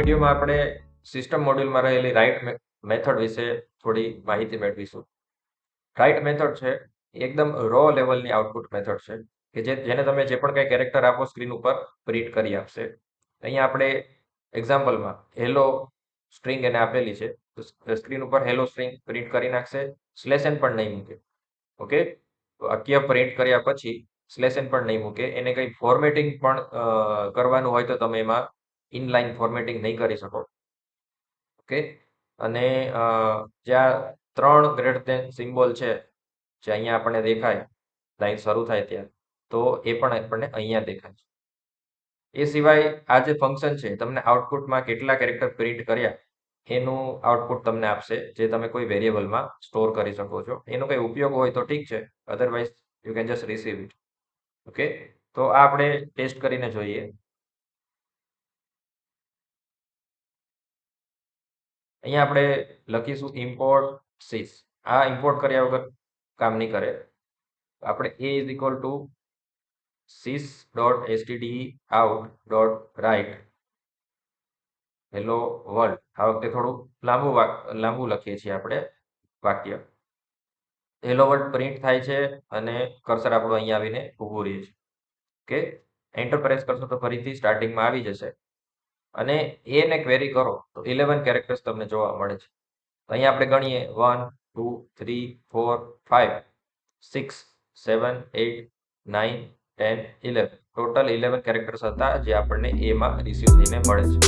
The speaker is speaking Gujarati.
વિડીયોમાં આપણે સિસ્ટમ મોડ્યુલમાં રહેલી રાઇટ મેથડ વિશે થોડી માહિતી મેળવીશું. રાઇટ મેથડ છે એકદમ રો લેવલની આઉટપુટ મેથડ છે કે જેને તમે જે પણ કંઈ કેરેક્ટર આપો સ્ક્રીન ઉપર પ્રિન્ટ કરી આપશે. અહીંયા આપણે એક્ઝામ્પલમાં હેલો સ્ટ્રિંગ એને આપેલી છે, તો સ્ક્રીન ઉપર હેલો સ્ટ્રિંગ પ્રિન્ટ કરી નાખશે, સ્લેશ એન પણ નહીં મૂકે. ઓકે, તો વાક્ય પ્રિન્ટ કર્યા પછી સ્લેશ એન પણ નહીં મૂકે. એને કંઈ ફોર્મેટિંગ પણ કરવાનું હોય તો તમે એમાં ઇનલાઇન ફોર્મેટિંગ નહીં કરી શકો. ઓકે, અને જ્યાં 3 ગ્રેટર ધેન સિમ્બોલ છે જે અહીંયા આપણને દેખાય લાઈન શરૂ થાય ત્યાં, તો એ પણ આપણને અહીંયા દેખાય છે. એ સિવાય આ જે ફંક્શન છે તમને આઉટપુટમાં કેટલા કેરેક્ટર પ્રિન્ટ કર્યા એનું આઉટપુટ તમને આપશે, જે તમે કોઈ વેરિયેબલમાં સ્ટોર કરી શકો છો. એનો કંઈ ઉપયોગ હોય તો ઠીક છે, otherwise you can just receive it. Okay, તો આ આપણે ટેસ્ટ કરીને જોઈએ. અહીંયા આપણે લખીશું ઇમ્પોર્ટ sys. આ ઇમ્પોર્ટ કર્યા વગર કામ નહીં કરે. આપણે a is equal to sys.stdout.write hello world. આ વખતે થોડું લાંબુ લખીએ છીએ આપણે વાક્ય. હેલો વર્લ્ડ પ્રિન્ટ થાય છે અને કર્સર આપણું અહીંયા આવીને ઊભું રહે છે. ઓકે, એન્ટર પ્રેસ કરશો તો ફરીથી સ્ટાર્ટિંગમાં આવી જશે. અને એને ક્વેરી કરો તો 11 કેરેક્ટર્સ તમને જોવા મળે છે. તો અહીંયા આપણે ગણીએ 1 2 3 4 5 6 7 8 9 10 11 ટોટલ 11 કેરેક્ટર્સ હતા જે આપણને એમાં રિસીવ થઈને મળે છે.